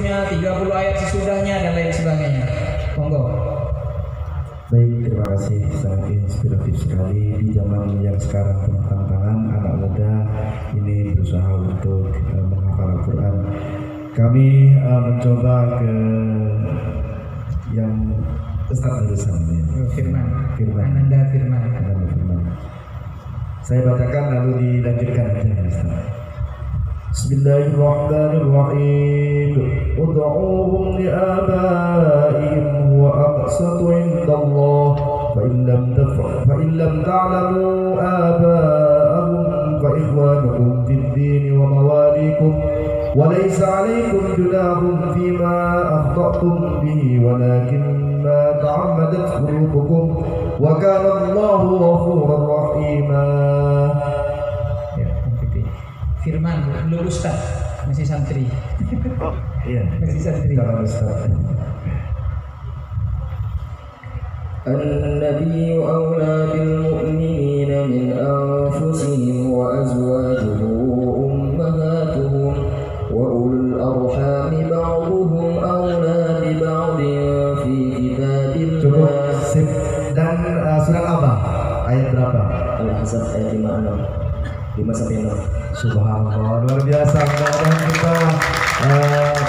30 ayat sesudahnya dan lain sebagainya. Monggo. Baik, terima kasih, sangat inspiratif sekali. Di zaman yang sekarang penuh tantangan, anak muda ini berusaha untuk menghafal Al-Quran. Kami mencoba ke yang Ustaz Al-Samnya. Firman. Ananda Firman. Saya bacakan lalu dilanjutkan aja, Ustaz. Bismillahirrahmanirrahim. Ud'uuhum li'abaihim huwa aqsatu 'indallah fa in lam ta'lamu aba'ahum fa ikhwanukum fid din wa mawalikum wa laysa 'alaykum junahun fima akhta'tum bihi walakin ma ta'ammadat qulubukum wa kana Allahu ghafurur rahima. Firman, belum Ustaz, masih santri. Oh, iya. Masih santri. Kalau Ustaz. النبي أولى بالمؤمنين من أنفسهم وأزواجه أمهاتهم وأولو الأرحام بعضهم أولى ببعض في كتاب الله. Dan surat apa? Ayat berapa? Al-Ahzab ayat 5-6. Subhanallah, luar biasa. Mudah-mudahan kita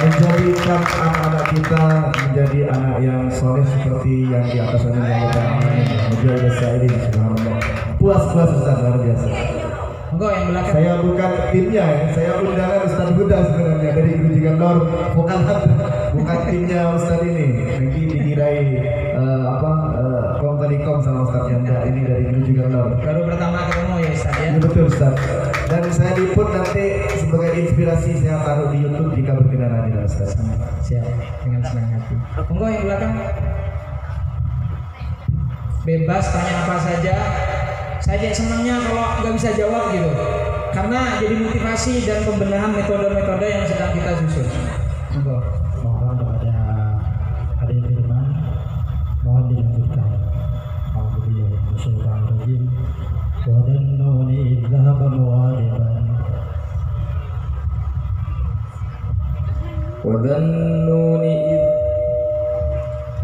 menjadikan anak-anak kita menjadi anak yang soleh seperti yang di atas ini Subhanallah. Puas Ustaz, luar biasa. Enggak, yang belakang. Saya bukan timnya ya, saya undangan Ustaz Huda sebenarnya dari Guru Jigandor, bukan timnya Ustaz ini. Nanti dikirai Kom sama Ustaz Janda, ini dari Guru Jigandor. Baru pertama ketemu ya Ustaz ya. Ya, betul Ustaz. Dan saya liput nanti sebagai inspirasi, saya taruh di YouTube jika berkenan ya Ustaz. Siap, dengan senang hati. Monggo yang belakang. Bebas tanya apa saja. Saya senangnya kalau nggak bisa jawab gitu, karena jadi motivasi dan pembenahan metode-metode yang sedang kita susun. Monggo. Mohon kepada Adik Firman, mohon dilanjutkan. Alhamdulillah, Bismillahirrahmanirrahim. Wadannuni idhaba mughadiban.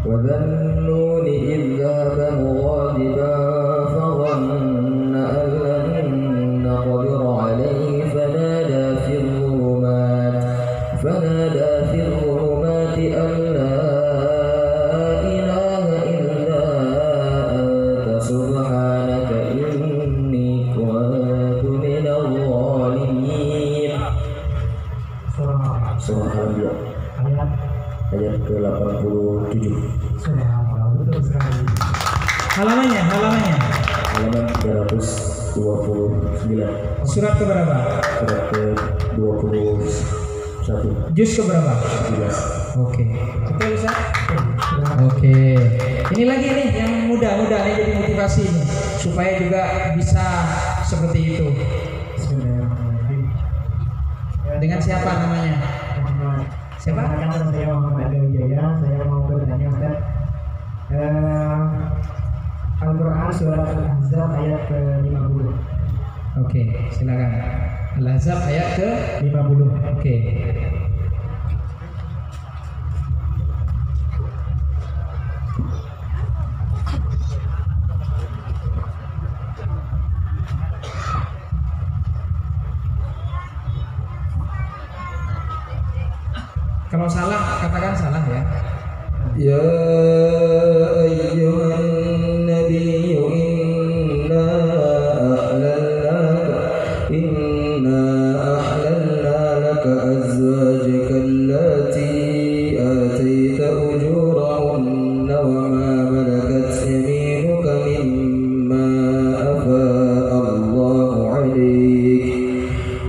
وذنون إذ ذهب مغاضبا فظن أن لن نقدر عليه فنادى في الظلمات أن لا إله إلا أنت سبحانك إني كنت من الظالمين. Surah Al-Anbiya ayat ke-87. Halaman 329. Surat ke berapa? Surat ke-21. Juz ke berapa? 13. Oke. Betul Ustaz? Oke. Ini lagi nih yang muda-muda nih, jadi motivasi nih supaya juga bisa seperti itu. Dengan siapa namanya? Siapa? Saya Muhammad Wijaya. Saya mau bertanya Ustaz. Al-Quran surat Al-Ahzab ayat ke-50. Oke, silakan. Al-Ahzab ayat ke-50. Oke. Kalau salah, katakan salah ya. Ya ayyuhan nabiyyu inna ahlalna laka azwajaka allati ataita ujurahunna wa ma malakat yaminuka mimma afa'a Allahu 'alayk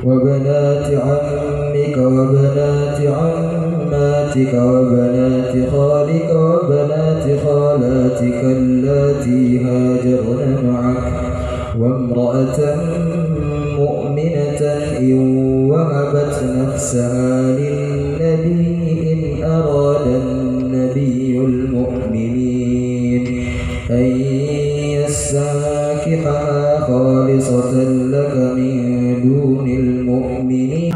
wa banati 'ammika wa banati 'ammatika wa banati khalika wa banati khalatika allati hajarna ma'ak wa imra'atan mu'minatan in wahabat nafsaha lin-nabiyyi in arada an-nabiyyul mu'minin an yastankihaha khalisatan laka min dunil mu'minin.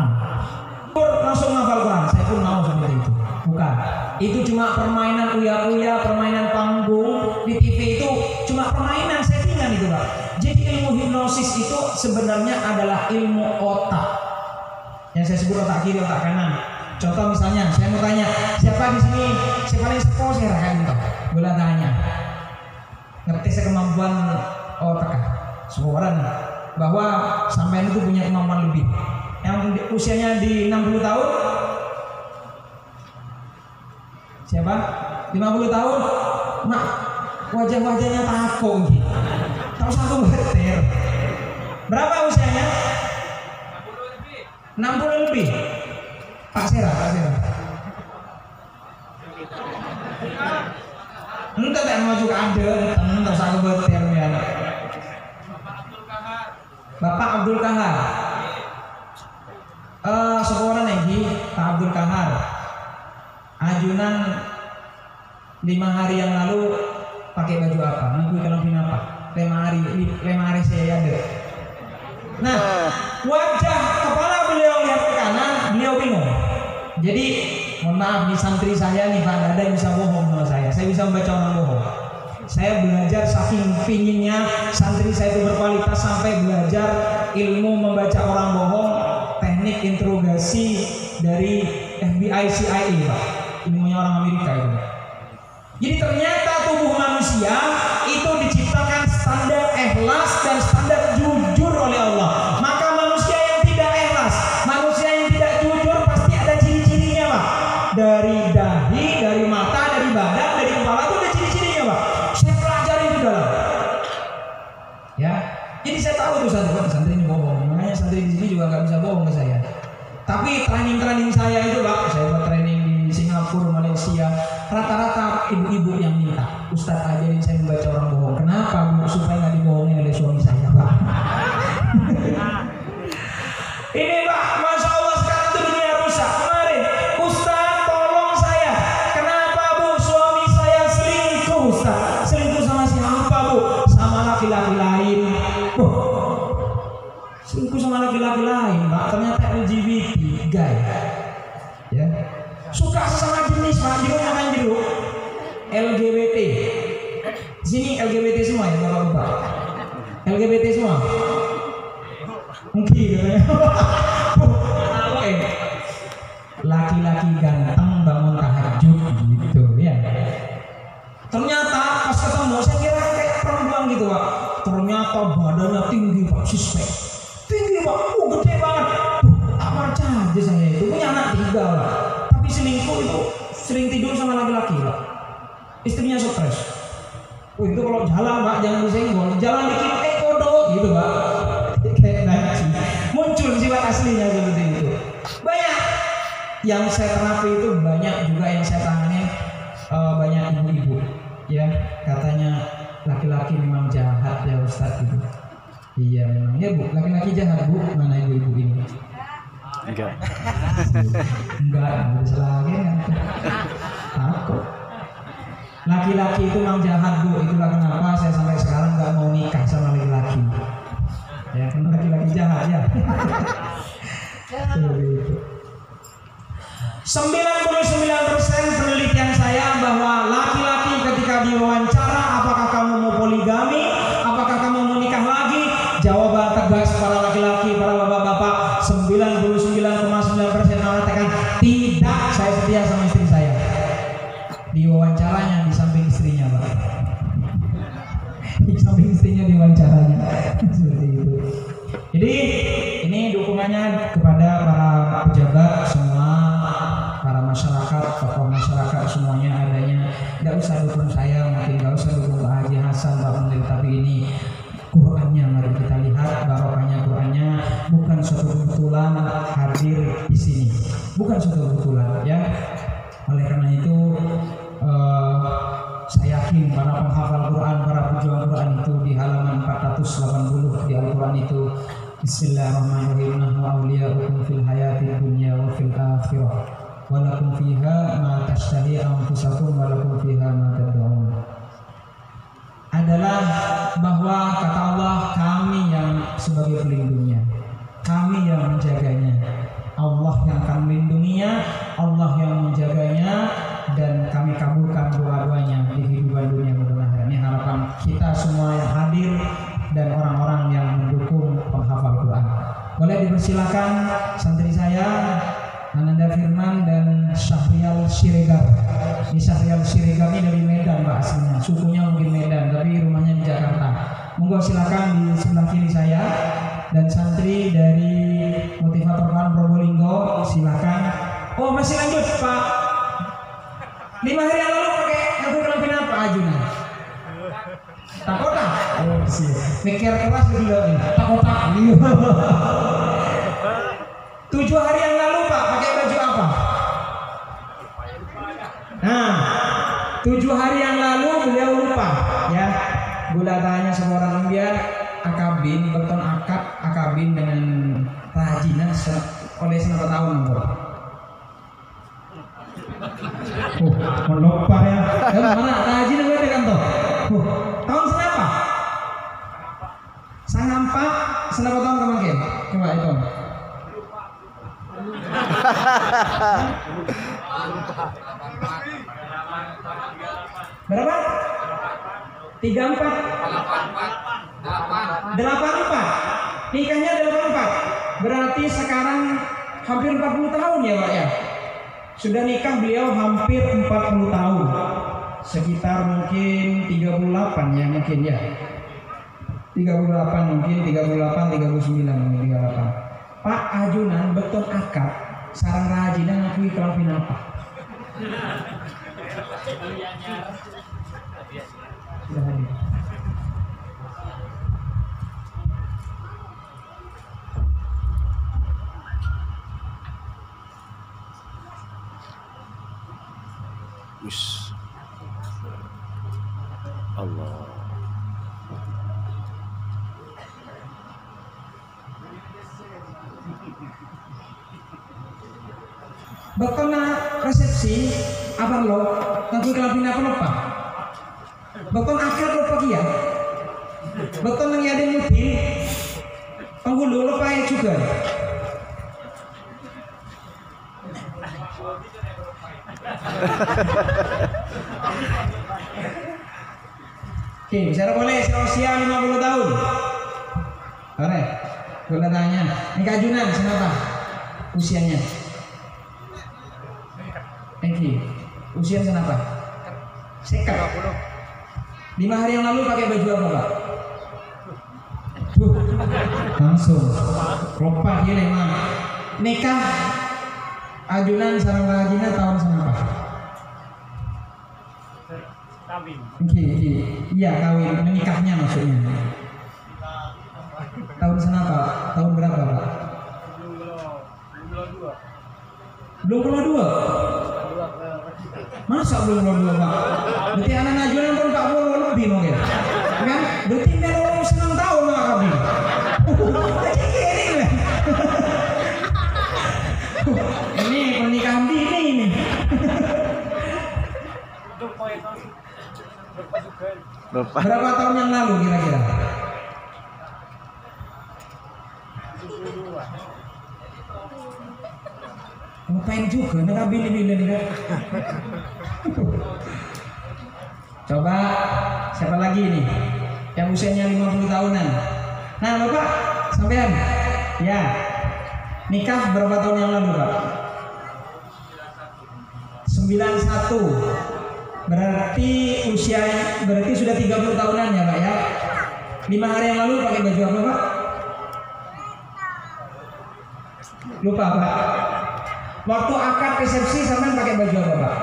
Langsung hafal Quran. Saya pun mau seperti itu. Bukan. Itu cuma permainan uya-uya, permainan panggung di TV itu cuma permainan settingan itu Pak. Jadi ilmu hipnosis itu sebenarnya adalah ilmu otak. Yang saya sebut otak kiri, otak kanan. Contoh misalnya, saya mau tanya, siapa di sini siapa paling sepo saya kan gitu. Boleh tanya. Ngetes kemampuan otak. Semua orang bahwa sampai itu punya kemampuan lebih. Yang usianya di 60 tahun siapa? 50 tahun? Mak, wajah-wajahnya takut gitu. Tak usah aku berter. Berapa usianya? 60 lebih. Pak Sera. Entah tak mau juga ada, tak usah aku berter ya. Bapak Abdul Kahar. Sekolah lagi Pak Abdul Kahar. Ajunan 5 hari yang lalu pakai baju apa? Nanti kalau apa? 5 hari saya ada. Nah, wajah kepala beliau lihat ke kanan, beliau bingung. Jadi, mohon maaf nih santri saya nih Pak, ada yang bisa bohong sama saya. Saya bisa membaca orang bohong. Saya belajar saking pinginnya santri saya itu berkualitas sampai belajar ilmu membaca orang bohong, teknik interogasi dari FBI CIA Pak. Ilmunya orang Amerika itu. Jadi ternyata tubuh manusia itu diciptakan standar ikhlas dan standar jujur oleh Allah. Maka manusia yang tidak ikhlas, manusia yang tidak jujur pasti ada ciri-cirinya Pak. Dari dahi, dari mata, dari badan, dari kepala itu ada ciri-cirinya Pak. Saya pelajari itu dalam. Ya, jadi saya tahu tuh santri ini bohong. Makanya santri di sini juga nggak bisa bohong ke saya. Tapi training saya itu Pak, saya buat training di Singapura, Malaysia, rata-rata ibu-ibu yang minta, Ustadz ajarin saya membaca orang bohong. Kenapa Bu? Supaya nggak dibohongin oleh suami saya Pak. Ini Pak, Masya Allah sekarang itu dunia rusak. Kemarin, Ustadz tolong saya. Kenapa Bu? Suami saya selingkuh Ustadz. Selingkuh sama siapa Bu? Sama laki-laki lain. Selingkuh sama laki-laki lain Pak. Ternyata LGBT, gay. Ya. Suka sesama jenis Pak, jeruk makan jeruk. LGBT. Sini LGBT semua ya Bapak-bapak. LGBT semua. Mungkin katanya. Oke. Laki-laki ganteng bangun tahajud gitu ya. Ternyata pas ketemu saya kira kayak perempuan gitu Pak. Ternyata badannya tinggi Pak, suspek. Tinggi Pak, gede banget. Apa aja saya itu punya anak 3 Pak. Tapi selingkuh itu sering tidur sama laki-laki Pak. Istrinya stres. Itu kalau jalan Pak jangan disenggol. Jalan dikit kodok gitu Pak. Kayak nanti muncul sifat aslinya seperti itu. Banyak yang saya terapi itu, banyak juga yang saya tangani banyak ibu-ibu. Ya katanya laki-laki memang jahat ya Ustadz gitu. Iya memang ya Bu, laki-laki jahat Bu. Mana ibu-ibu ini? Enggak, bisa lagi kan? Takut. Laki-laki itu memang jahat Bu. Itulah kenapa saya sampai sekarang nggak mau nikah sama laki-laki. Ya, karena laki-laki jahat ya. 99% penelitian saya bahwa laki-laki ketika diwawancara, apakah kamu mau poligami, apakah kamu mau nikah lagi, jawaban tegas para laki-laki, para bapak-bapak 99,9% mengatakan tidak, saya setia sama istri saya. Di wawancaranya di samping istrinya Pak. Di samping istrinya diwawancara. Seperti itu. Jadi ini dukungannya kepada para pejabat semua, para masyarakat, tokoh masyarakat semuanya adanya. Tidak usah dukung saya, mungkin tidak usah dukung Pak Haji Hasan, Pak Menteri, tapi ini Qurannya mari kita lihat barokahnya Qurannya. Bukan suatu kebetulan hadir di sini, bukan suatu kebetulan ya. Oleh karena itu saya yakin para penghafal Quran, para pejuang Quran itu di halaman 480 di Al-Quran itu Bismillahirrahmanirrahim. Nahnu awliya'ukum fil hayatid dunya wa fil akhirah wa lakum fiha ma tashtahi anfusakum wa lakum fiha ma tad'un. Adalah bahwa kata Allah, kami yang sebagai pelindungnya, kami yang menjaganya. Allah yang akan melindunginya, Allah yang menjaganya, silakan santri saya Ananda Firman dan Syahrial Siregar. Ini Syahrial Siregar ini dari Medan Pak aslinya, sukunya mungkin Medan tapi rumahnya di Jakarta. Monggo silakan di sebelah kiri saya. Dan santri dari Motivator Quran Probolinggo silakan. Oh masih lanjut Pak. 5 hari yang lalu pakai aku kenapin apa ajunan? Takota. Oh sih. Mikir keras juga ini. Takota. 7 hari yang lalu Pak pakai baju apa? Nah, 7 hari yang lalu beliau lupa ya. Gula tanya semua orang India akabin, beton akabin dengan rajinan oleh senapa tahun Pak. Melupa ya. Mana rajin gue di kantor. Tahun senapa? Sangampak senapa tahun kemarin? Coba itu. Berapa? 34 84. Nikahnya 84. Berarti sekarang hampir 40 tahun ya Pak ya. Sudah nikah beliau hampir 40 tahun. Sekitar mungkin 38 ya mungkin ya. 38 mungkin 38 39 mungkin 38. Pak ajunan beton akad sarang rajinan aku ikhlas apa? Sudah hadir. Allah. Beton resepsi apa lo? Nanti kelapin apa lupa? Beton akad lupa dia. Beton yang ada muti. Penghulu lupa ya juga. Oke, bicara boleh usia 50 tahun. Boleh. Boleh tanya. Ini kajunan kenapa? Usianya. Eki, usia kenapa? Sekat. 5 hari yang lalu pakai baju apa Pak? Langsung. Lupa dia memang. Nikah ajunan sarang rajina tahun kenapa? Kawin. Iya kawin, menikahnya maksudnya. Tahun kenapa? Tahun berapa Pak? Belum pernah dua. Masa belum pernah dua Pak? Berarti anak najunan pun tak boleh lebih mungkin. Kan? Berarti dia orang senang tahu nggak kami? Ini pernikahan dini ini. Berapa tahun yang lalu kira-kira? Ngapain juga, nak bili-bili kan? Coba siapa lagi nih? Yang usianya 50 tahunan. Nah, Bapak, sampean? Ya. Nikah berapa tahun yang lalu, Pak? 91. Berarti berarti sudah 30 tahunan ya Pak ya. 5 hari yang lalu pakai baju apa Pak? Lupa Pak. Waktu akad resepsi sampean pakai baju apa Pak?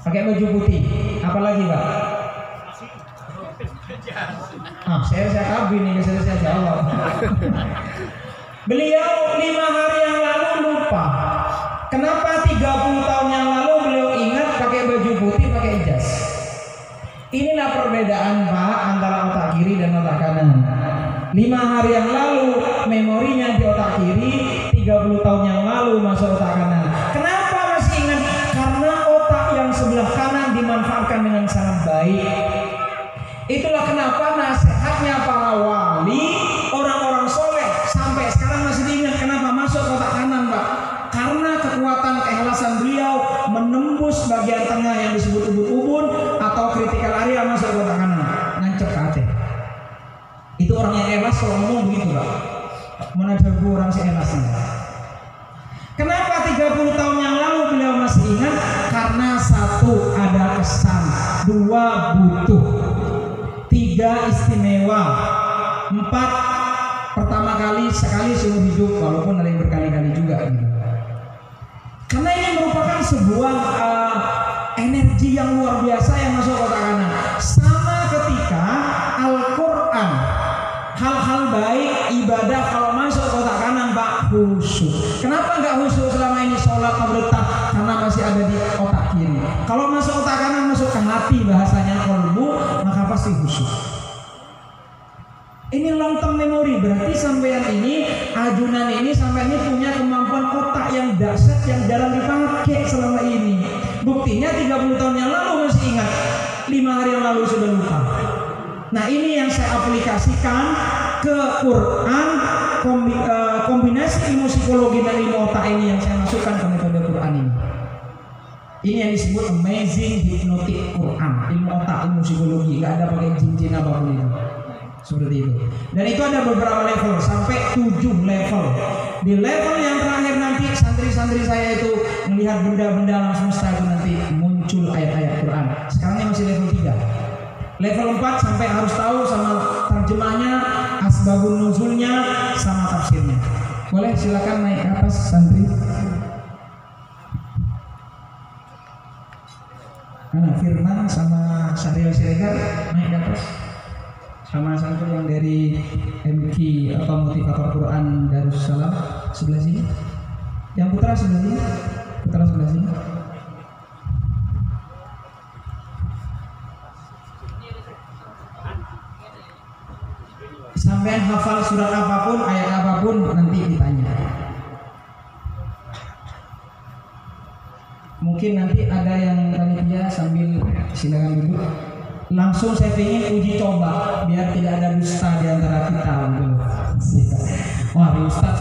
Pakai baju putih. Apalagi Pak? Saya kabin nih, saya jawab. Beliau 5 hari yang lalu lupa. Kenapa 30 tahun yang lalu beliau ingat pakai baju putih, pakai jas? Inilah perbedaan Pak antara otak kiri dan otak kanan. 5 hari yang lalu memorinya di otak kiri, 30 tahun yang lalu masuk otak kanan. Kenapa masih ingat? Karena otak yang sebelah kanan dimanfaatkan dengan sangat baik. Itulah kenapa nasihatnya para wali, orang-orang soleh sampai sekarang masih diingat. Kenapa masuk otak kanan Pak? Karena kekuatan keikhlasan beliau menembus bagian tengah yang disebut ubun-ubun atau critical area masuk ke otak kanan, nancep ke hati. orang yang ikhlas kalau ngomong begitu Pak. Menegur orang si ikhlasnya. Kenapa 30 tahun yang lalu beliau masih ingat? Karena satu, ada kesan, dua, butuh, tiga, istimewa, empat, pertama kali sekali seumur hidup, walaupun ada yang berkali-kali juga gitu. Karena ini merupakan sebuah energi yang luar biasa yang masuk otak kanan. Sama ketika Al-Quran, hal-hal baik, ibadah kalau masuk otak kanan Pak, khusyuk. Kenapa nggak khusyuk selama ini sholat berletak? Karena masih ada di otak kiri. Kalau masuk otak kanan, masuk ke hati, bahasanya kolbu, maka pasti khusyuk. Ini long term memory, berarti sampean ini, ajunan ini sampean ini punya kemampuan otak yang dahsyat yang jarang dipakai selama ini. Buktinya 30 tahun yang lalu masih ingat, 5 hari yang lalu sudah lupa. Nah ini yang saya aplikasikan ke Quran, kombinasi ilmu psikologi dan ilmu otak ini yang saya masukkan ke metode Quran ini. Ini yang disebut amazing hypnotic Quran, ilmu otak, ilmu psikologi, nggak ada pakai jin-jin apapun itu. Seperti itu. Dan itu ada beberapa level, sampai 7 level. Di level yang terakhir nanti santri-santri saya itu melihat benda-benda alam semesta itu nanti muncul ayat-ayat Quran. Sekarang masih level 3. Level 4 sampai harus tahu sama terjemahnya, asbabun nuzulnya, sama tafsirnya. Boleh silakan naik ke atas santri. Mana Firman sama Syahrial Siregar naik ke atas. Sama santri yang dari MQ atau Motivator Quran Darussalam sebelah sini. Yang putra sebelah sini. Putra sebelah sini. Sampai hafal surat apapun, ayat apapun nanti ditanya. Mungkin nanti ada yang panitia sambil silakan duduk. Langsung saya ingin uji coba biar tidak ada dusta di antara kita. Wah, Ustaz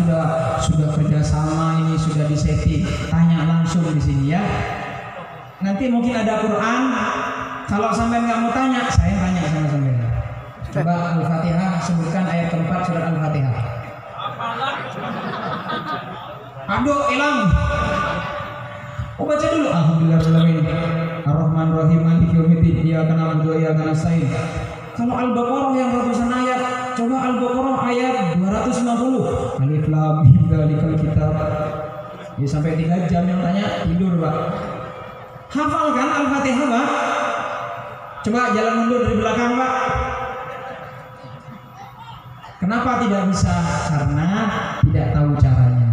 sudah kerja sama ini, sudah disetting. Tanya langsung di sini ya. Nanti mungkin ada Quran. Kalau sampai nggak mau tanya, saya tanya sama sampean. Coba Al-Fatihah, sebutkan ayat keempat surat Al-Fatihah. Aduh, hilang. Oh, baca dulu. Alhamdulillahirrahmanirrahim. Ar-Rahman-Rahim, Maliki yaumiddin, iyyaka na'budu wa iyyaka nasta'in. Kalau Al-Baqarah yang ratusan ayat, coba Al-Baqarah ayat 290. Alif Lam Mim Dzalikal Kitab. Ya sampai 3 jam yang tanya tidur, Pak. Hafal kan Al-Fatihah, Pak? Coba jalan mundur dari belakang, Pak. Kenapa tidak bisa? Karena tidak tahu caranya.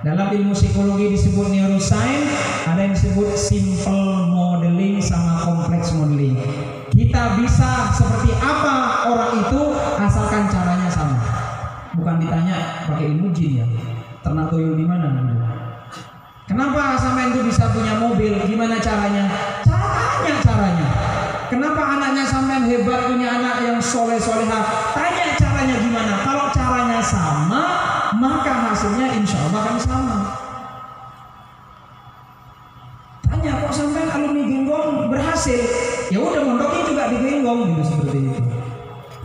Dalam ilmu psikologi disebut neuroscience, ada yang disebut simple modeling sama complex modeling. Kita bisa seperti apa orang itu asalkan caranya sama. Bukan ditanya pakai ilmu jin ya. Ternak tuyul di mana? Kenapa sampai itu bisa punya mobil? Gimana caranya? Caranya. Kenapa anaknya sampean hebat punya anak yang soleh-solehah? Tanya caranya gimana? Kalau caranya sama, maka hasilnya insya Allah akan sama. Tanya kok sampean alumni Genggong berhasil? Ya udah mondokin juga di Genggong gitu seperti itu.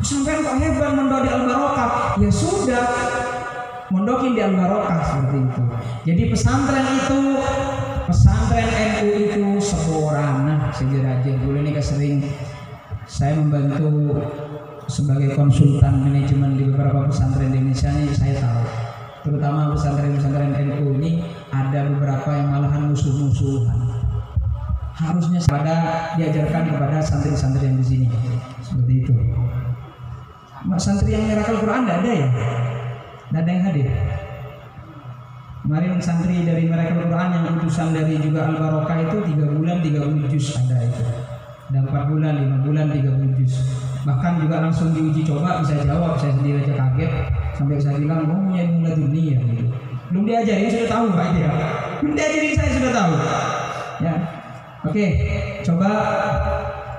Sampean kok hebat mondok di Al-Barokah? Ya sudah, mondokin di Al-Barokah seperti itu. Jadi pesantren NU itu seorang segeraja. Dulu ini sering saya membantu sebagai konsultan manajemen di beberapa pesantren di Indonesia ini, saya tahu terutama pesantren-pesantren NU ini ada beberapa yang malahan musuh-musuhan. Harusnya pada diajarkan kepada santri-santri yang di sini seperti itu. Santri yang Miracle Quran tidak ada ya? Tidak ada yang hadir. Kemarin santri dari Miracle Quran yang utusan dari juga Al-Barokah itu 3 bulan 30 juz ada itu. Dan 4 bulan, 5 bulan 30 juz. Bahkan juga langsung diuji coba bisa jawab, saya sendiri aja kaget sampai saya bilang punya mulai dunia gitu. Belum diajarin sudah tahu Pak ya. Belum diajarin saya sudah tahu. Ya. Oke, coba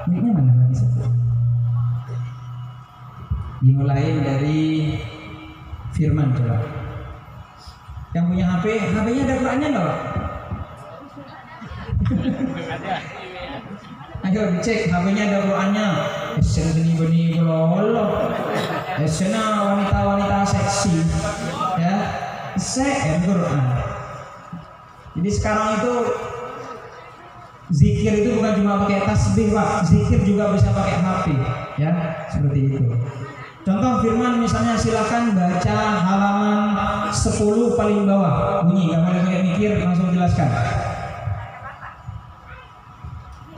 mic-nya mana lagi satu. Dimulai dari Firman coba. Yang punya HP-nya ada Qurannya enggak, Pak? Ayo dicek HP-nya ada Qurannya. Seni beni bololo. Esena wanita-wanita seksi, ya, Quran. Jadi sekarang itu zikir itu bukan cuma pakai tasbih, Pak. Zikir juga bisa pakai HP, ya, seperti itu. Contoh firman misalnya, silakan baca halaman 10 paling bawah. Bunyi, nggak boleh pakai mikir, langsung jelaskan.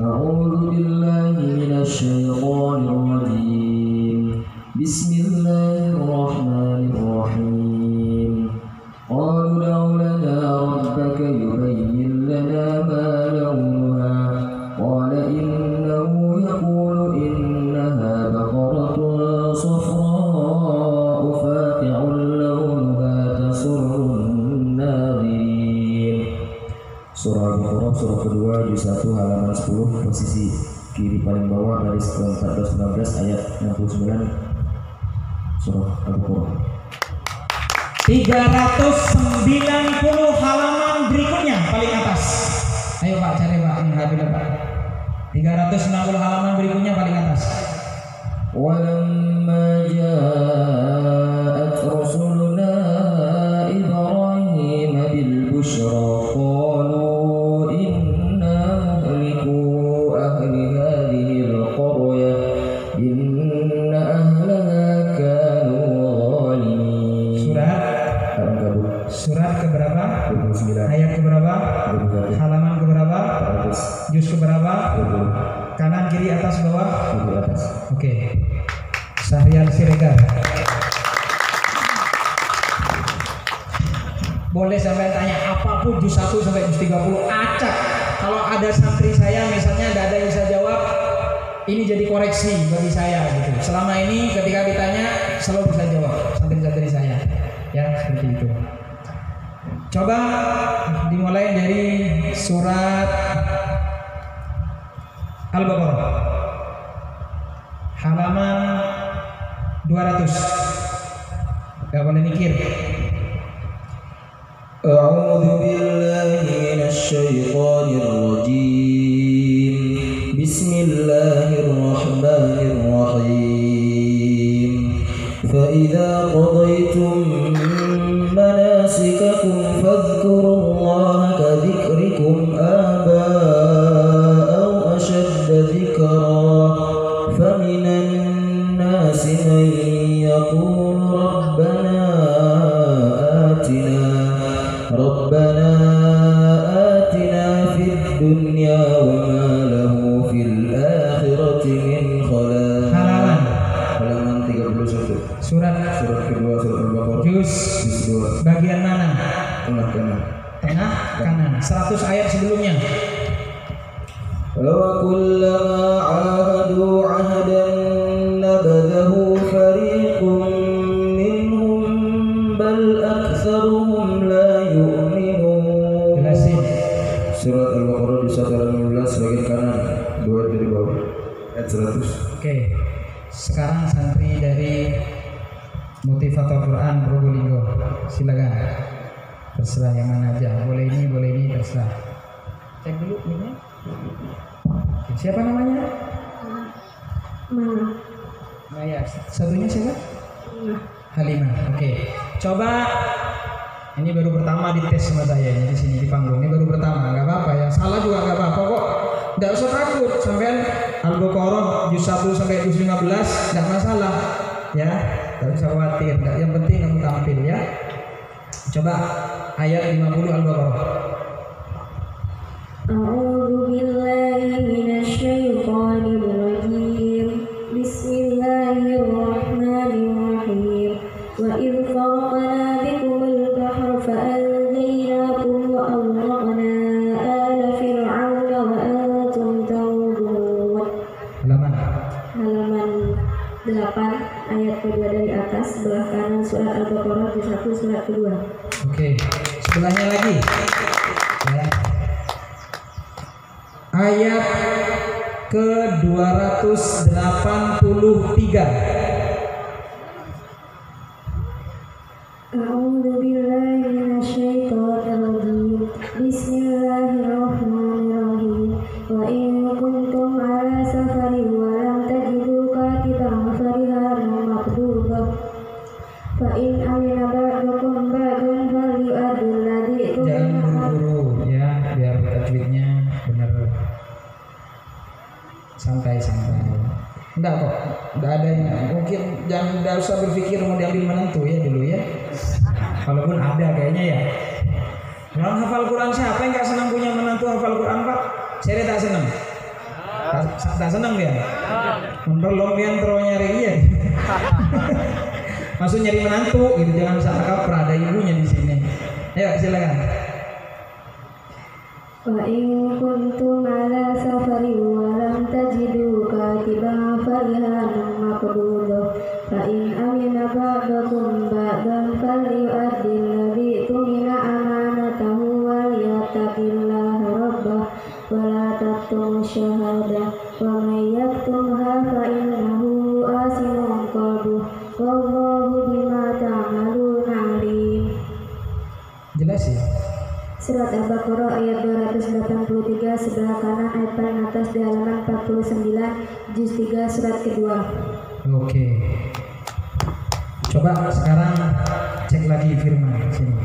أعوذ بالله من الشيطان الرجيم بسم الله الرحمن الرحيم قالوا ادع لنا ربك يبين لنا ما لونها قال إنه يقول إنها بقرة صفراء فاقع لونها تسر الناظرين. Surah Al-Baqarah surah kedua di 1 halaman 10 posisi kiri paling bawah garis ke-14-15 ayat 69 surah Al-Baqarah. 390 halaman berikutnya paling atas. Ayo Pak, cari Pak, ini habis Pak. 390 halaman berikutnya paling atas. Walamma ja'at rusuluna Ibrahim bil busyra qalu inna muhliku ahli hadhihi al-qaryah inna ahlaha kanu zalimin. Surat keberapa? 29. Ayat keberapa? 21. Halaman keberapa? 100. Juz keberapa? 20. Kanan, kiri, atas, bawah? Di atas. Oke. Syahrial Siregar. Boleh sampai tanya apapun juz 1 sampai juz 30 acak. Kalau ada santri saya misalnya tidak ada yang bisa jawab, ini jadi koreksi bagi saya gitu. Selama ini ketika ditanya selalu bisa jawab santri-santri saya. Ya, seperti itu. Coba dimulai dari surat Al-Baqarah halaman 200. Gak boleh mikir. A'udzu billahi minasy syaithanir rajim. Bismillahirrahmanirrahim. Fa idza qadaytum manasikakum fadhkurullaha ka dzikrikum aba'aw ashadda dzikra. Faminan nasi man yaqulu ربنا آتنا في الدنيا وما له في الآخرة من خلاق. Halaman 31. Surat kedua surat Al-Baqarah. Juz 2. bagian mana? Tengah kanan. Tengah kanan. 100 ayat sebelumnya. وَكُلَّمَا عَاهَدُوا عَهْدًا نَبَذَهُ فَرِيقٌ مِّنْهُمْ بَلْ أَكْثَرُهُمْ لَا يُؤْمِنُونَ. Jelasin. Surat Al-Baqarah di 115 bagian kanan, 2 dari bawah, ayat 100. Oke. Sekarang santri dari Motivator Quran Probolinggo, silakan. Terserah yang mana aja. Boleh ini, terserah. Cek dulu ini. Oke, siapa namanya? Maya. Satunya siapa? Halimah. Oke. Coba ini baru pertama dites sama saya ini di sini di panggung. Ini baru pertama, nggak apa-apa. Yang salah juga nggak apa-apa kok. Nggak usah takut. Sampai Al-Baqarah juz 1 sampai juz 15 nggak masalah. Ya, nggak usah khawatir. Yang penting kamu tampil ya. Coba ayat 50 Al-Baqarah. A'udzu billahi minasy syaithanir rajim. Bismillahirrahmanirrahim. Wa idh faraqna bikumul bahra fa'anjaynakum wa aghraqna ala fir'auna wa antum tanzurun. Halaman 8 ayat kedua dari atas sebelah kanan surat Al-Baqarah juz 1 surat kedua. Oke, sebelahnya lagi. Ya. Ayat ke-283. A'udzu billahi minasyaitonir rajim. Bismillahirrahmanirrahim. Wa in kuntum 'ala safarin wa lam tajidu katiban farihanun maqbudah Nggak ada yang mungkin jangan usah berpikir mau diambil menentu ya dulu ya. Kalaupun ada kayaknya ya. Orang hafal Quran siapa yang nggak senang punya menantu hafal Quran Pak? Saya tak senang. Tak senang dia. Mendelong dia terus nyari iya. Maksud nyari menantu gitu, jangan salah kaprah, ada ibunya di sini. Ayo silakan. Wa in kuntum ala safarin wa lam tajidu katiban farihanun maqbudah fa in amina ba'dakum ba'dan falyu'addi alladhi tumina amanatahu wa liyattaqillaha rabbah wa la taktumu syahadah wa may yaktumha fa innahu asimun qalbuh wallahu bima ta'maluna alim. Jelas ya? Surat Al-Baqarah ayat 283 sebelah kanan ayat paling atas di halaman 49 juz 3 surat kedua. Oke. Coba sekarang cek lagi firman sini.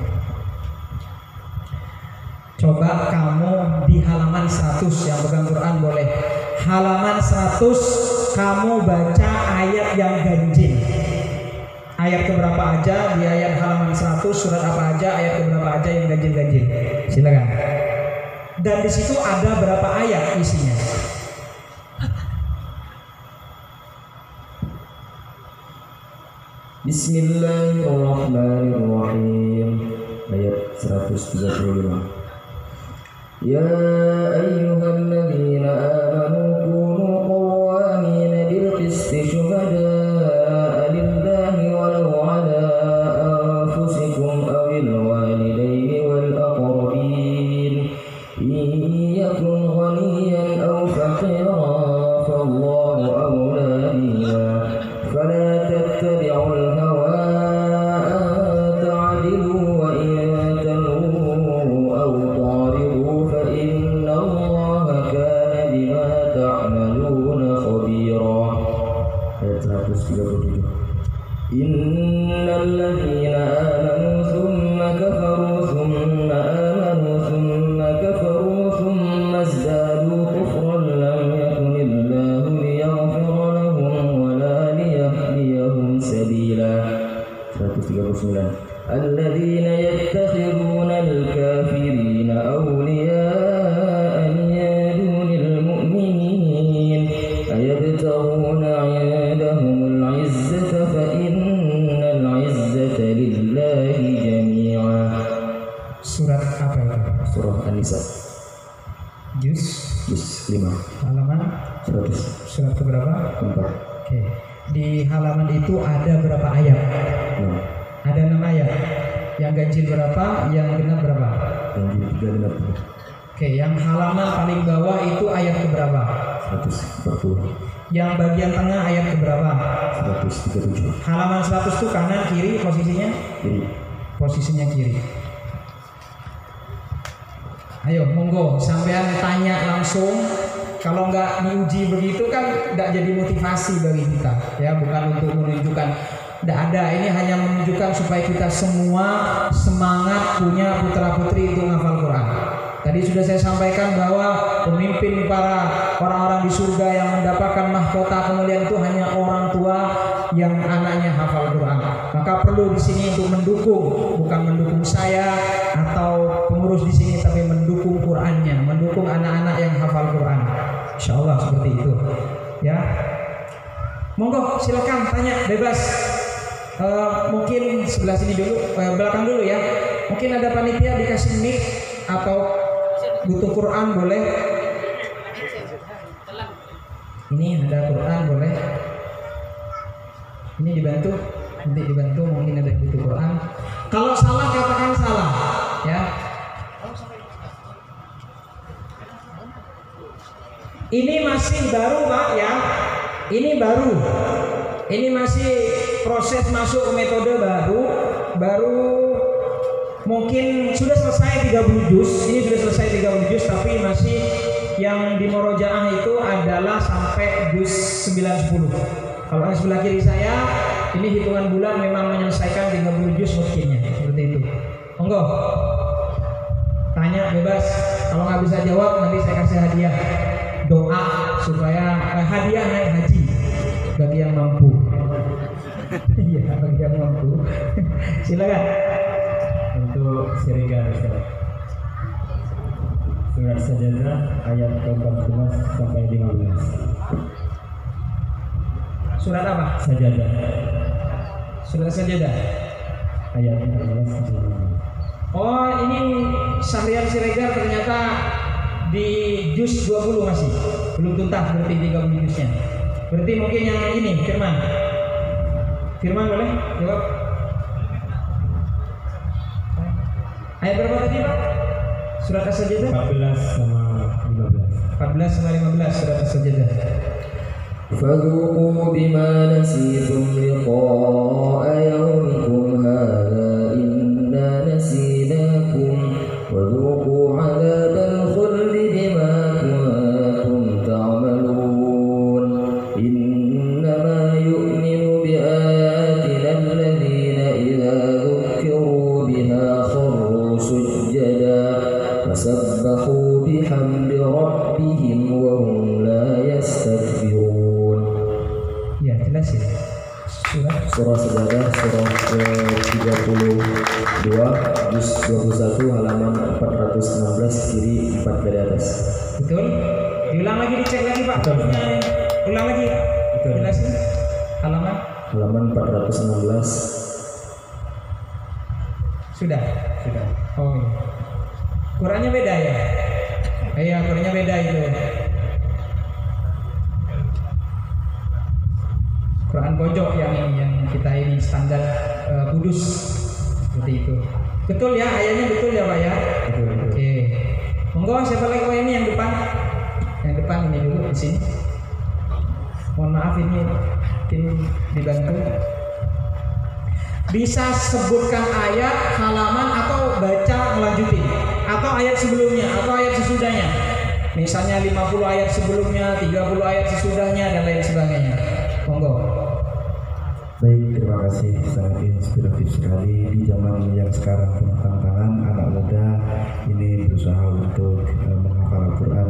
Coba kamu di halaman 100 yang pegang Quran boleh. Halaman 100 kamu baca ayat yang ganjil. Ayat keberapa aja di ayat halaman 100 surat apa aja ayat keberapa aja yang ganjil-ganjil. Silakan. Dan di situ ada berapa ayat isinya? Bismillahirrahmanirrahim. Ayat 135. Ya ayyuhalladzina amanu kunu qawwamina bil qisti syuhada'a lillahi walau ala anfusikum awil walidaini wal aqrabin in yakun ghaniyan aw faqiran fallahu awla bihima fala tattabi'ul hawa an ta'dilu wa in tanwu aw ta'ridu fa inna allaha kana bima ta'maluna khabira. Ayat 137. Innal ladzina amanu thumma kafaru thumma amanu thumma kafaru thumma izdadu kufran lam yakunillahu liyaghfira lahum wa la liyahdiyahum sabila. 139. Alladzina yattakhiduna al-kafirina awliya'a min dunil mu'minin ayabtaghuna 'indahumul 'izzata fa innal 'izzata lillahi jami'a. Surat apa itu? Surah An-Nisa Juz juz 5 halaman 100 surat keberapa? 4 Oke. Di halaman itu ada berapa ayat? 6 Ada 6 ayat. Yang ganjil berapa? Yang genap berapa? ganjil 3 genap Oke, yang halaman paling bawah itu ayat keberapa? 140 Yang bagian tengah ayat keberapa? 137 Halaman 100 itu kanan kiri posisinya? kiri. Posisinya kiri. Ayo, monggo sampean tanya langsung. Kalau nggak diuji begitu kan nggak jadi motivasi bagi kita, ya, bukan untuk menunjukkan. Nggak ada, ini hanya menunjukkan supaya kita semua semangat punya putra putri untuk menghafal Quran. Tadi sudah saya sampaikan bahwa pemimpin para orang-orang di surga yang mendapatkan mahkota kemuliaan itu hanya orang tua yang anaknya hafal Quran. Maka perlu di sini untuk mendukung, bukan mendukung saya atau pengurus di sini, tapi mendukung Qurannya, mendukung anak-anak yang hafal Quran. Insya Allah seperti itu, ya. Monggo silakan tanya bebas. Mungkin sebelah sini dulu, belakang dulu ya. Mungkin ada panitia dikasih mic atau butuh Quran boleh. Ini ada Quran boleh. Ini dibantu, nanti dibantu, mungkin ada yang butuh Quran. Kalau salah katakan salah, ya. Ini masih baru Pak ya. Ini baru. Ini masih proses masuk ke metode baru mungkin sudah selesai 30 juz. Ini sudah selesai 30 juz, tapi masih yang di Murojaah itu adalah sampai juz 9-10. Kalau yang sebelah kiri saya, ini hitungan bulan memang menyelesaikan 30 juz mungkinnya, seperti itu. Monggo. Tanya bebas. Kalau nggak bisa jawab nanti saya kasih hadiah. Doa supaya hadiah naik haji. bagi yang mampu. Iya, bagi yang mampu. Silakan untuk Siregar. Surat Sajadah ayat ke-14 sampai 15. Surat apa? Sajadah Surat Sajadah. ayat 14 sampai 15. Oh, ini Syahriar Siregar ternyata di juz 20 masih. Belum tuntas berarti 30 juznya. Berarti mungkin yang ini Firman. Firman boleh jawab. Ayat berapa tadi, Pak? Surat As-Sajdah 14 sama 15. 14 sampai 15 surat As-Sajdah. فذوقوا بما نسيتم لقاء يومكم هذا إنا نسيناكم وذوقوا عذاب الخلد بما كنتم تعملون إنما يؤمن بآياتنا الذين إذا ذكروا بها خروا سجدا فسبحوا بحمد ربهم وهم لا يستكبرون. Ya, jelas ya. Surah Sajadah surah ke-32 juz 21 halaman 416 kiri 4 dari atas. Betul? Diulang lagi, dicek lagi, Pak. Ulang lagi. Betul. Jelasin. Halaman Halaman 416. sudah. Oh, iya. Qurannya beda ya? Iya, Qurannya beda itu. Quran pojok yang kita ini standar kudus seperti itu. Betul ya, ayatnya betul ya, Pak ya? Betul. Oke. Monggo siapa lagi? Oh, ini yang depan. Yang depan ini dulu di sini. Mohon maaf ini tim dibantu. Bisa sebutkan ayat, halaman atau baca melanjutin, atau ayat sebelumnya atau ayat sesudahnya. Misalnya 50 ayat sebelumnya, 30 ayat sesudahnya dan lain sebagainya. Monggo. Baik, terima kasih, sangat inspiratif sekali. Di zaman yang sekarang penuh tantangan, anak muda ini berusaha untuk menghafal Al-Quran.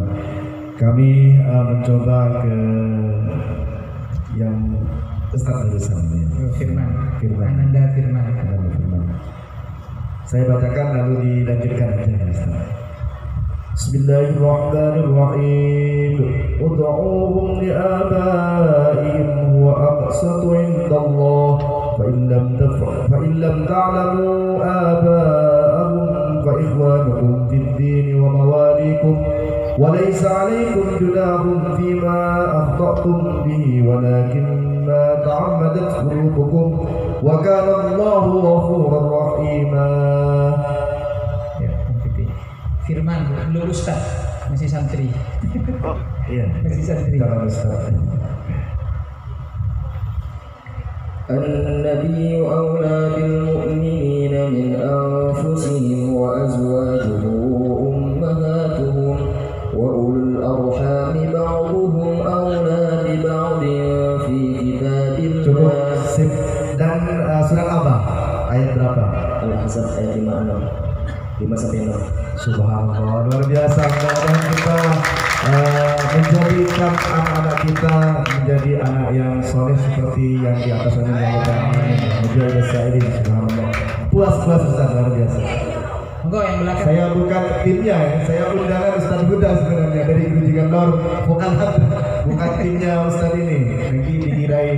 Kami mencoba ke yang Ustaz Al-Samnya. Firman. Firman. Ananda Firman. Ananda Firman. Saya bacakan lalu dilanjutkan aja ya, Ustaz. Bismillahirrahmanirrahim. Ud'uuhum li'abaihim huwa aqsatu 'inda Allah fa in lam ta'lamu aba'ahum fa ikhwanukum fid din wa mawalikum wa laysa 'alaykum junahun fima akhta'tum bihi walakin ma ta'ammadat qulubukum wa kana Allahu ghafurur rahima. Firman, belum Ustaz, masih santri. Oh, iya. Masih santri. Kalau Ustaz. النبي أولى بالمؤمنين من أنفسهم وأزواجه أمهاتهم وأولو الأرحام بعضهم أولى ببعض في كتاب Cukup الله. sip. Dan surat apa? Ayat berapa? Al-Ahzab ayat 5 sampai 6. Subhanallah, luar biasa. Mudah-mudahan kita menjadikan anak-anak kita menjadi anak yang soleh seperti yang di atas ini yang menjadi ini. Subhanallah. Puas Ustaz, luar biasa. Monggo yang belakang. Saya bukan timnya ya, saya undangan Ustaz Huda sebenarnya dari Guru Nor, bukan timnya Ustaz ini. Nanti dikirai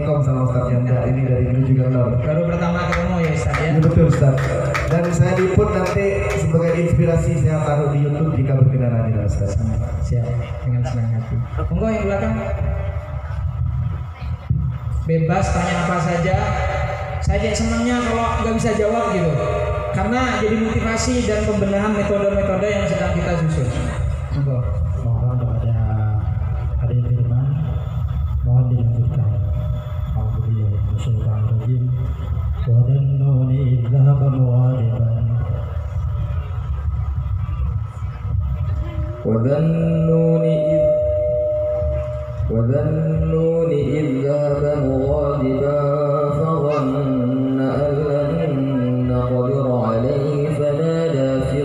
Kom sama Ustaz Yanda, ini dari Guru Nor. Baru pertama ketemu ya Ustaz ya. Ya betul Ustaz. Dan saya liput nanti sebagai inspirasi, saya taruh di YouTube jika berkenan nanti Ustaz. Siap, dengan senang hati. Monggo yang belakang. Bebas tanya apa saja. Saya senangnya kalau nggak bisa jawab gitu, karena jadi motivasi dan pembenahan metode-metode yang sedang kita susun. Monggo. Mohon kepada Adik Firman, mohon dilanjutkan. Alhamdulillah, Bismillahirrahmanirrahim. Wa dhannuni idh dhahaba mughadiban. وذنون إذ ذهب مغاضبا فظن أن لن نقدر عليه فنادى في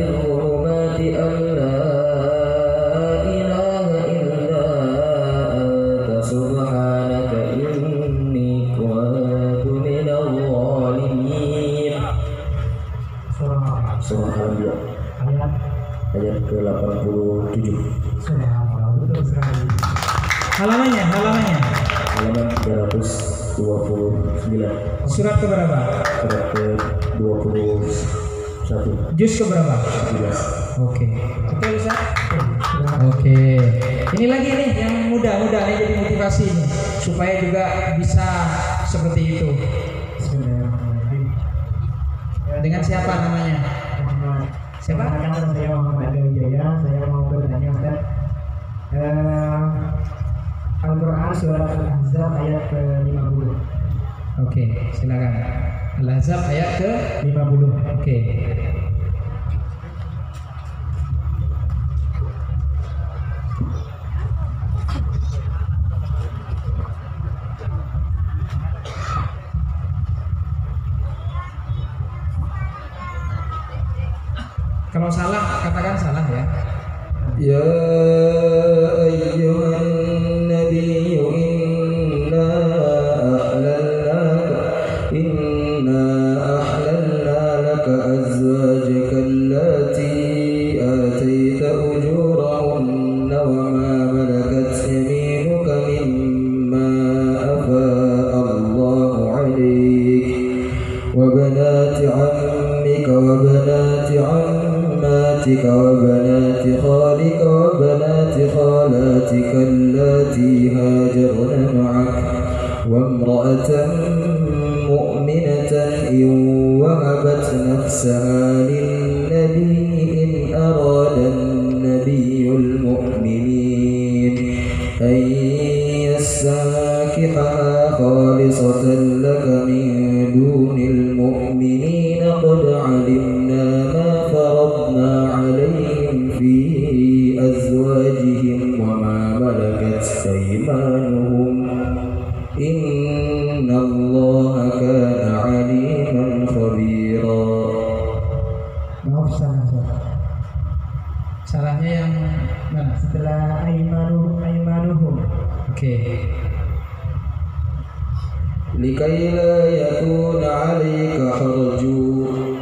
الظلمات أن لا ayat ke-87. Sudah hafal, betul sekali. Halaman 329. surat ke berapa? Surat ke-21. Juz ke berapa? 13. Oke. Oke, Ustaz. Oke. Ini lagi nih yang muda-muda nih jadi motivasi nih supaya juga bisa seperti itu. Bismillahirrahmanirrahim. Dengan siapa namanya? Siapa? Perkenalkan, saya Muhammad Wijaya. Saya mau bertanya, Ustaz. Al-Quran surat Al-Ahzab ayat ke-50. Oke, silakan. Al-Ahzab ayat ke 50. Oke. Kalau salah katakan salah ya. Ya ayyuhan nabiyyu inna ahlalna laka azwajaka allati atayta ujurahunna wa ma malakat yaminuka mimma afa'a Allahu 'alayk wa banati 'ammika wa banati 'ammatika wa banati khalika wa banati khalatika allati hajarna ma'ak wa imra'atan mu'minatan in wahabat nafsaha lin-nabiyyi in arada an-nabiyyul mu'minin an yastankihaha khalisatan laka min dunil mu'minin qad 'alimna ma faradna 'alayhim fi azwajihim wa ma malakat aymanuhum inna Allaha kana 'aliman khabira. Maaf, salah, Ustaz. Salahnya yang mana? Setelah aimanuhum. Oke. Likai la yakuna 'alaika harajun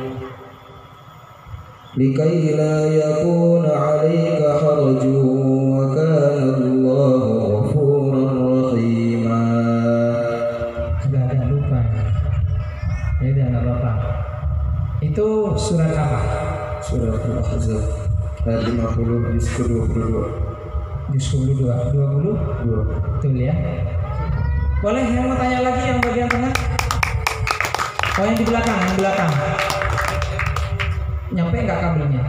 likai la yakuna 'alaika harajun wa kana Allahu ghafuran rahima. Sudah ada lupa. Ya udah nggak apa-apa. Itu surat apa? Surat Al-Ahzab ayat 50 juz ke-22. Juz 22. 20? 2. Betul ya. Boleh yang mau tanya lagi yang bagian tengah? Oh yang di belakang, yang di belakang. Nyampe nggak kabelnya?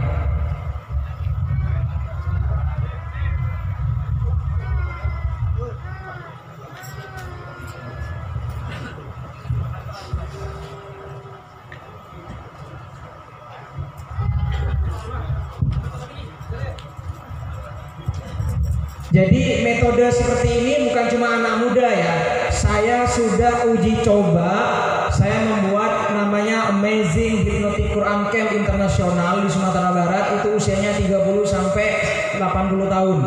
Jadi metode seperti ini bukan cuma anak muda ya. Saya sudah uji coba. Saya membuat namanya Amazing Hypnotic Quran Camp Internasional di Sumatera Barat. Itu usianya 30 sampai 80 tahun.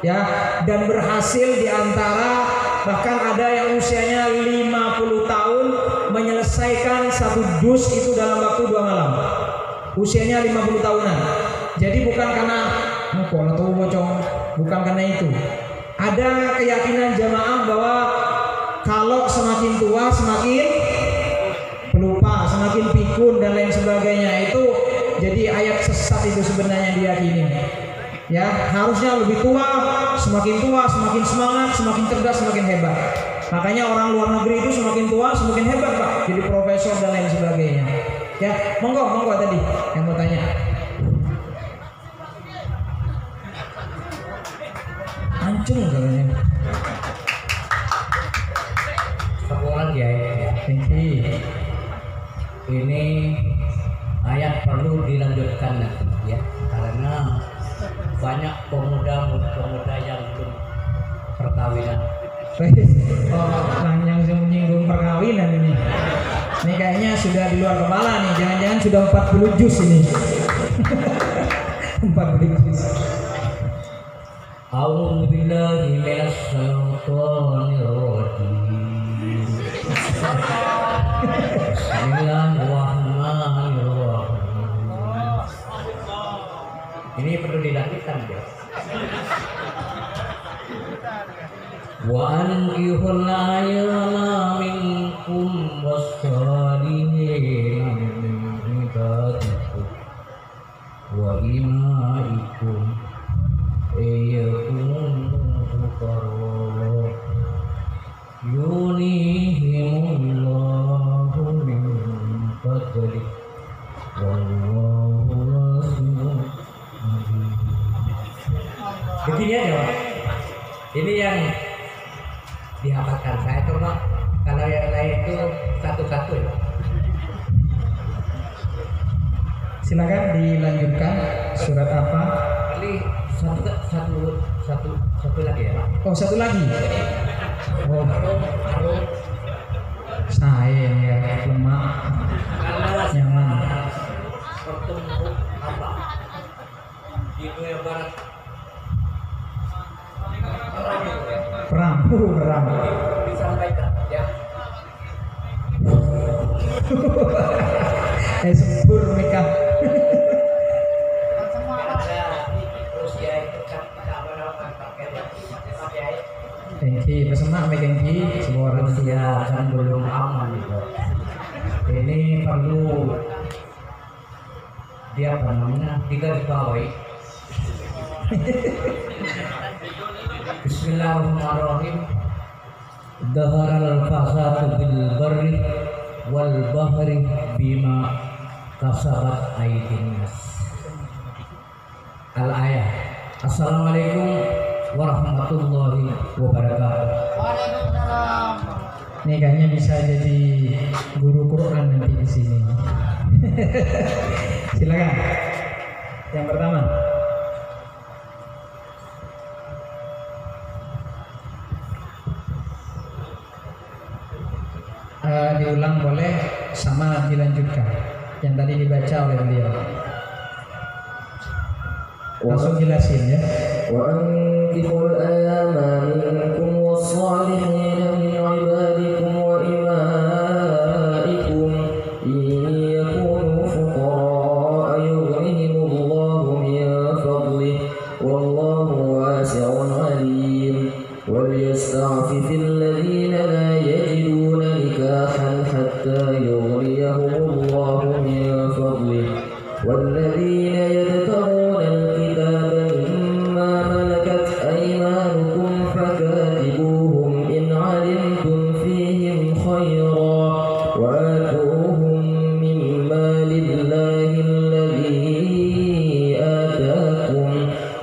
Ya, dan berhasil di antara bahkan ada yang usianya 50 tahun menyelesaikan satu juz itu dalam waktu 2 malam. Usianya 50 tahunan. Jadi bukan karena bukan karena itu. Ada keyakinan jamaah bahwa kalau semakin tua semakin pelupa, semakin pikun dan lain sebagainya. Itu jadi ayat sesat itu sebenarnya diyakini. Ya, harusnya lebih tua, semakin semangat, semakin cerdas, semakin hebat. Makanya orang luar negeri itu semakin tua semakin hebat, Pak. Jadi profesor dan lain sebagainya. Ya, monggo tadi yang mau tanya. Hancur katanya. Sambung lagi ya. Ini ayat perlu dilanjutkan nanti ya, karena banyak pemuda yang belum perkawinan. Oh, yang menyinggung perkawinan ini. Ini kayaknya sudah di luar kepala nih. Jangan-jangan sudah 40 juz ini. 40 juz. A'udzu billahi minasy syaithanir rajim. Bismillahirrahmanirrahim. Ini perlu dilanjutkan ya. Wa ankihul ayama minkum wassalihin min ibadikum wa imaikum ayakunu fuqara yunihimullahu min fadlih wallahu wasi'un alim. Begini aja Pak. Ini yang dihafalkan saya coba, kalau yang lain itu satu-satu ya. Silakan dilanjutkan surat apa? Kali satu lagi ya Pak. Oh, satu lagi. Oh, saya ya lemah nyaman. Pertemuan apa di dunia barat Perang. disampaikan ya. Sempur nikah. Rusia itu kan tidak menawarkan pakai Gengki, bersama Gengki, sebuah Rusia kan belum aman itu. Ini perlu dia apa namanya digarisbawahi. Bismillahirrahmanirrahim. Dhaharal fasadu bil barri wal bahri bima kasabat aydin nas. Al ayah. Assalamualaikum warahmatullahi wabarakatuh. Ini kayaknya bisa jadi guru Quran nanti di sini. Silakan. Yang pertama. Diulang boleh sama dilanjutkan yang tadi dibaca oleh beliau. Langsung jelasin ya. وأنكحوا الأيام منكم والصالحين من عبادكم وإمائكم إن يكونوا فقراء يغنهم الله من فضله والله واسع عليم وليستعفف الذين لا يجدون نكاحا حتى يغنيهم الله من فضله والذين يبتغون الكتاب مما ملكت أيمانكم فكاتبوهم إن علمتم فيهم خيرا وآتوهم من مال الله الذي آتاكم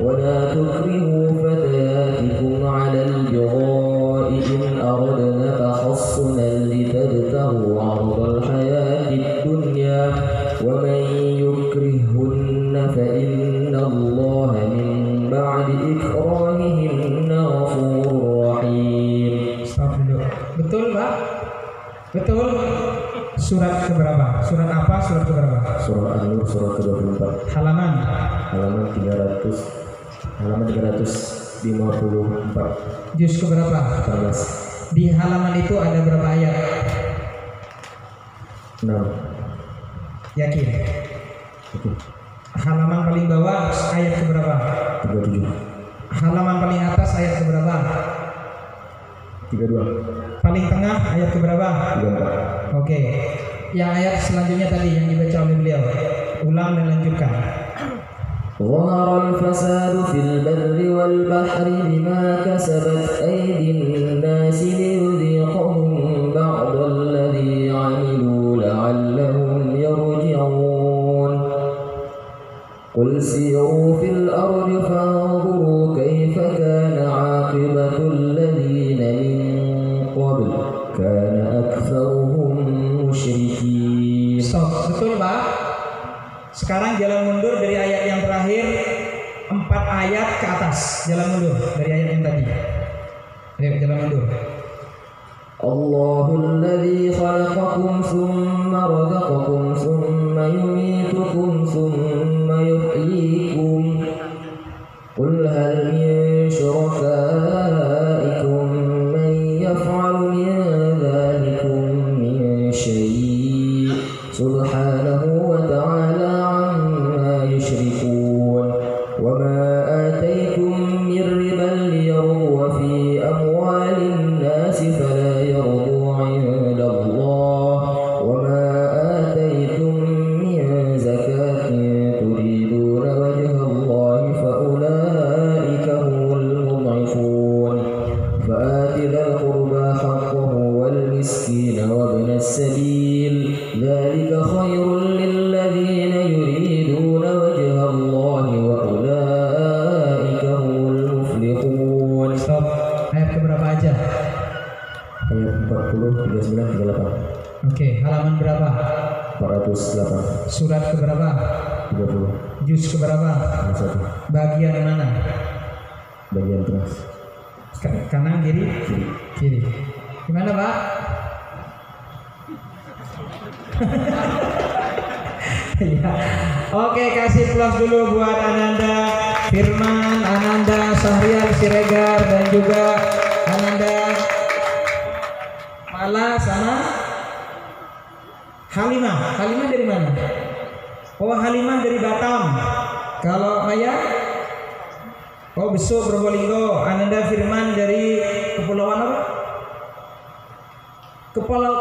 ولا تكرهوا فتياتكم على البغاء إن أردنا تحصنا لتبتغوا عرض الحياة الدنيا ومن يكرهن فإن الله من بعد إكراههن غفور رحيم. Stop dulu. Betul Pak? Betul. Surat keberapa? Surat apa? Surat keberapa? Surah An-Nur surah ke-24 Halaman. halaman 354 Juz keberapa? 14 Di halaman itu ada berapa ayat? 6. Yakin? Oke. Halaman paling bawah ayat keberapa? 37 Halaman paling atas ayat keberapa? 32 Paling tengah ayat keberapa? 34 Oke. Yang ayat selanjutnya tadi yang dibaca oleh beliau. Ulang dan lanjutkan. ظهر الفساد في البر والبحر بما كسبت أيدي الناس ليذيقهم بعض الذي عملوا لعلهم يرجعون قل سيروا في الأرض فانظروا كيف كان عاقبة الذين من قبل كان أكثرهم مشركين. Stop. Betul Pak? Sekarang jalan mundur dari ayat yang terakhir 4 ayat ke atas. Jalan mundur dari ayat yang tadi. Ayo jalan mundur. الله الذي خلقكم ثم رزقكم ثم يميتكم ثم يحييكم قل هل من شركائكم من يفعل من ذلكم من سبحانه وتعالى عما يشركون Oke, halaman berapa? 408. Surat keberapa? 30. Juz keberapa? 1. Bagian mana? Bagian tengah. Kanan, kiri? Kiri. Gimana, Pak? Ya. Oke, kasih plus dulu buat Ananda Firman, Ananda Sahrian Siregar, dan juga Ananda Mala sama Halimah. Halimah dari mana? Oh, Halimah dari Batam. Kalau Maya? Oh, Besuk Probolinggo. Ananda Firman dari Kepulauan apa?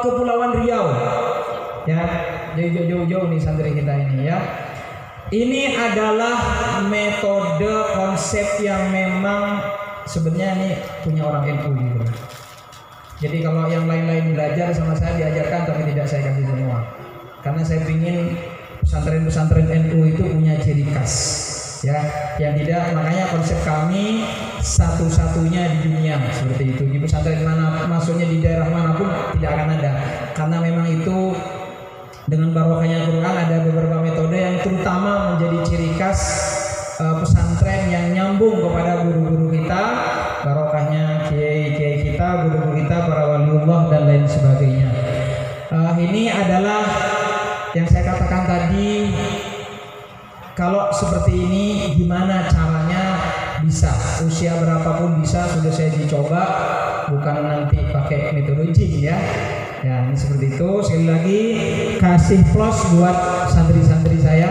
Kepulauan Riau. Ya, jauh-jauh nih santri kita ini ya. Ini adalah metode konsep yang memang sebenarnya ini punya orang NU gitu. Jadi kalau yang lain-lain belajar sama saya diajarkan, tapi tidak saya kasih semua. Karena saya ingin pesantren-pesantren NU itu punya ciri khas, ya. Yang tidak, makanya konsep kami satu-satunya di dunia seperti itu. Di pesantren mana, maksudnya di daerah manapun tidak akan ada. Karena memang itu dengan barokahnya Quran ada beberapa metode yang terutama menjadi ciri khas pesantren yang nyambung kepada guru-guru kita, barokahnya kiai-kiai kita, guru-guru kita, para waliullah dan lain sebagainya. Ini adalah yang saya katakan tadi, kalau seperti ini gimana caranya bisa, usia berapapun bisa, sudah saya dicoba, bukan nanti pakai metode jin ya. Ya, ini seperti itu. Sekali lagi kasih plus buat santri-santri saya.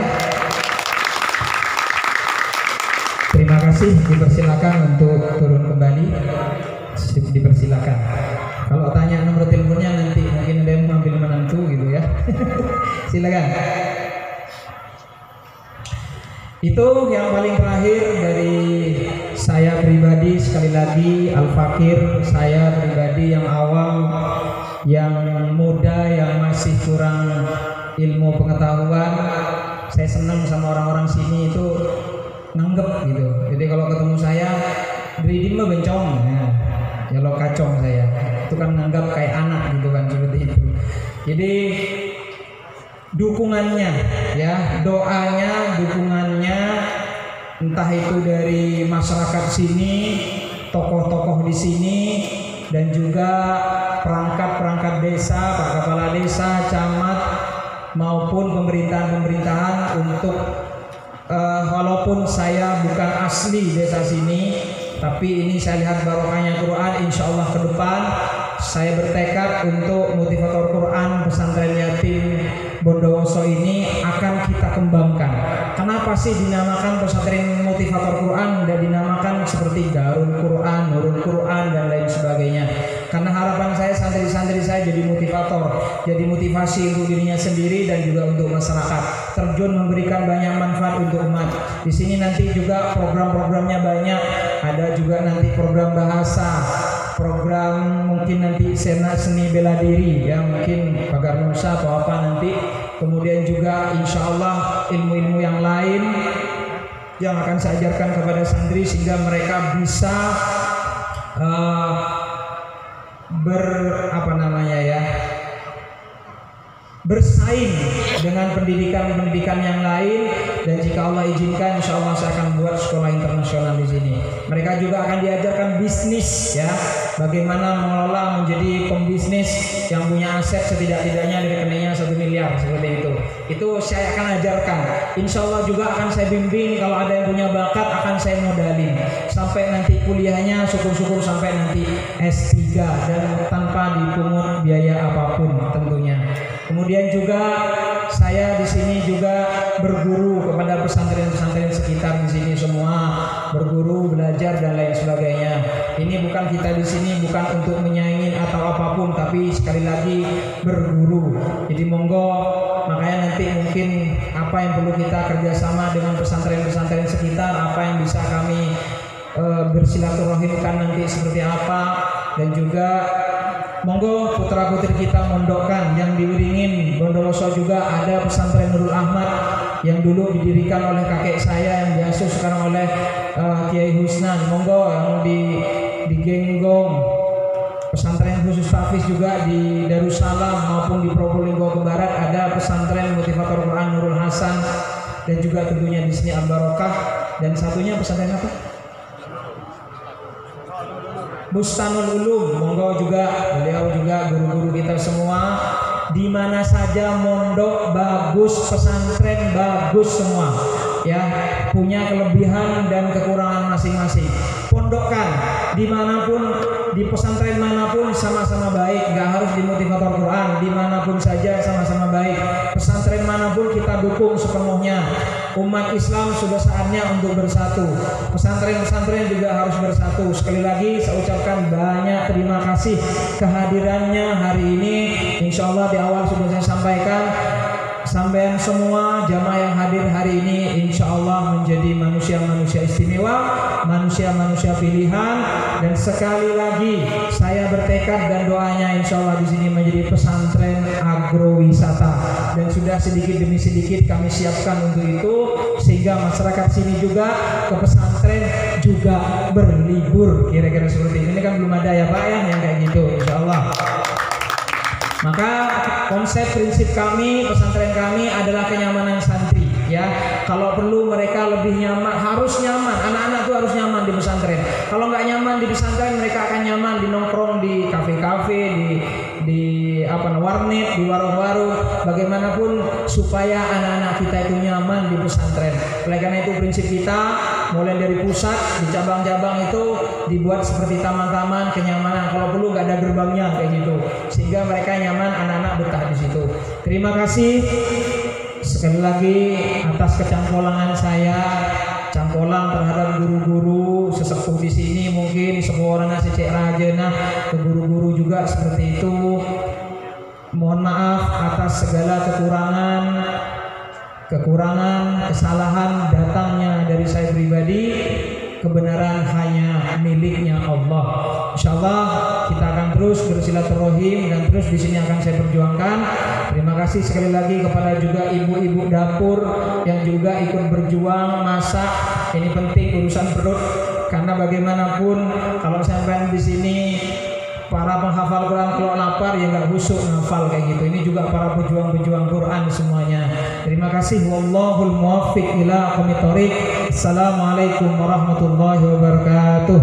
Terima kasih, dipersilakan untuk turun kembali. Dipersilakan. Kalau tanya nomor teleponnya nanti mungkin ada yang mengambil menantu gitu ya. Silakan. Itu yang paling terakhir dari saya pribadi. Sekali lagi Al-Fakir, saya pribadi yang awam, yang muda, yang masih kurang ilmu pengetahuan. Saya senang sama orang-orang sini itu nanggep gitu. Jadi kalau ketemu saya beri mah bencong ya lo kacong saya itu kan nanggap kayak anak gitu kan, seperti itu. Jadi dukungannya ya, doanya, dukungannya entah itu dari masyarakat sini, tokoh-tokoh di sini, dan juga perangkat-perangkat desa, Pak Kepala Desa, camat maupun pemerintahan-pemerintahan untuk walaupun saya bukan asli desa sini, tapi ini saya lihat barokahnya Quran. Insya Allah ke depan saya bertekad untuk motivator Quran pesantren yatim Bondowoso ini akan kita kembangkan. Kenapa sih dinamakan pesantren motivator Quran, dan dinamakan seperti Darul Quran, Nurul Quran dan lain sebagainya? Karena harapan saya santri-santri saya jadi motivator, jadi motivasi untuk dirinya sendiri dan juga untuk masyarakat, terjun memberikan banyak manfaat untuk umat. Di sini nanti juga program-programnya banyak, ada juga nanti program bahasa, program mungkin nanti seni bela diri ya, mungkin pagar nusa atau apa nanti. Kemudian juga insya Allah ilmu-ilmu yang lain yang akan saya ajarkan kepada santri sehingga mereka bisa bersaing dengan pendidikan-pendidikan yang lain. Dan jika Allah izinkan, insya Allah saya akan buat sekolah internasional di sini. Mereka juga akan diajarkan bisnis ya, bagaimana mengelola menjadi pembisnis yang punya aset setidak-tidaknya di rekeningnya 1 miliar seperti itu. Itu saya akan ajarkan. Insya Allah juga akan saya bimbing, kalau ada yang punya bakat akan saya modalin sampai nanti kuliahnya, syukur-syukur sampai nanti S3 dan tanpa dipungut biaya apapun tentunya. Kemudian juga saya di sini juga berguru kepada pesantren-pesantren sekitar di sini semua, berguru, belajar dan lain sebagainya. Ini bukan kita di sini bukan untuk menyaingin atau apapun, tapi sekali lagi berguru. Jadi monggo, makanya nanti mungkin apa yang perlu kita kerjasama dengan pesantren-pesantren sekitar, apa yang bisa kami bersilaturahimkan nanti seperti apa, dan juga monggo putra putri kita mondokkan. Yang di Wiringin Bondowoso juga ada pesantren Nurul Ahmad yang dulu didirikan oleh kakek saya yang diasuh sekarang oleh Kiai Husnan. Monggo yang di Genggong pesantren khusus tahfiz juga di Darussalam maupun di Probolinggo ke Barat ada pesantren Motivator Quran Nurul Hasan, dan juga tentunya di sini Al Barokah, dan satunya pesantren apa? Bustanul Ulum. Monggo juga beliau juga guru-guru kita semua, di mana saja mondok bagus, pesantren bagus semua ya, punya kelebihan dan kekurangan masing-masing. Pondokkan dimanapun, di pesantren manapun sama-sama baik, nggak harus di Motivator Quran, dimanapun saja sama-sama baik. Pesantren manapun kita dukung sepenuhnya. Umat Islam sudah saatnya untuk bersatu. Pesantren-pesantren juga harus bersatu. Sekali lagi saya ucapkan banyak terima kasih kehadirannya hari ini. Insya Allah di awal sudah saya sampaikan, sampean semua jamaah yang hadir hari ini insya Allah menjadi manusia-manusia istimewa, manusia-manusia pilihan, dan sekali lagi saya bertekad dan doanya insya Allah di sini menjadi pesantren agrowisata, dan sudah sedikit demi sedikit kami siapkan untuk itu, sehingga masyarakat sini juga ke pesantren juga berlibur, kira-kira seperti ini. Ini kan belum ada ya Pak ya yang kayak gitu, insya Allah. Maka konsep prinsip kami, pesantren kami adalah kenyamanan santri ya. Kalau perlu mereka lebih nyaman, harus nyaman, anak-anak itu harus nyaman di pesantren. Kalau nggak nyaman di pesantren, mereka akan nyaman di nongkrong di kafe-kafe, di warnet, di warung-warung, bagaimanapun supaya anak-anak kita itu nyaman di pesantren. Oleh karena itu prinsip kita mulai dari pusat, di cabang-cabang itu dibuat seperti taman-taman kenyamanan. Kalau perlu nggak ada gerbangnya kayak gitu, sehingga mereka nyaman, anak-anak betah di situ. Terima kasih sekali lagi atas kecangkolangan saya, cangkolang terhadap guru-guru sesepuh di sini, mungkin sebuah orang nasi cek rajana ke guru-guru juga seperti itu. Mohon maaf atas segala kekurangan, kesalahan datangnya dari saya pribadi. Kebenaran hanya miliknya Allah. Insyaallah kita akan terus bersilaturahim dan terus di sini akan saya perjuangkan. Terima kasih sekali lagi kepada juga ibu-ibu dapur yang juga ikut berjuang masak. Ini penting urusan perut, karena bagaimanapun kalau sampai di sini para penghafal Quran kalau lapar ya nggak khusyuk ngafal kayak gitu. Ini juga para pejuang-pejuang Quran semuanya. Terima kasih. Wallahul muwaffiq ila aqwamit thoriq. Assalamualaikum warahmatullahi wabarakatuh.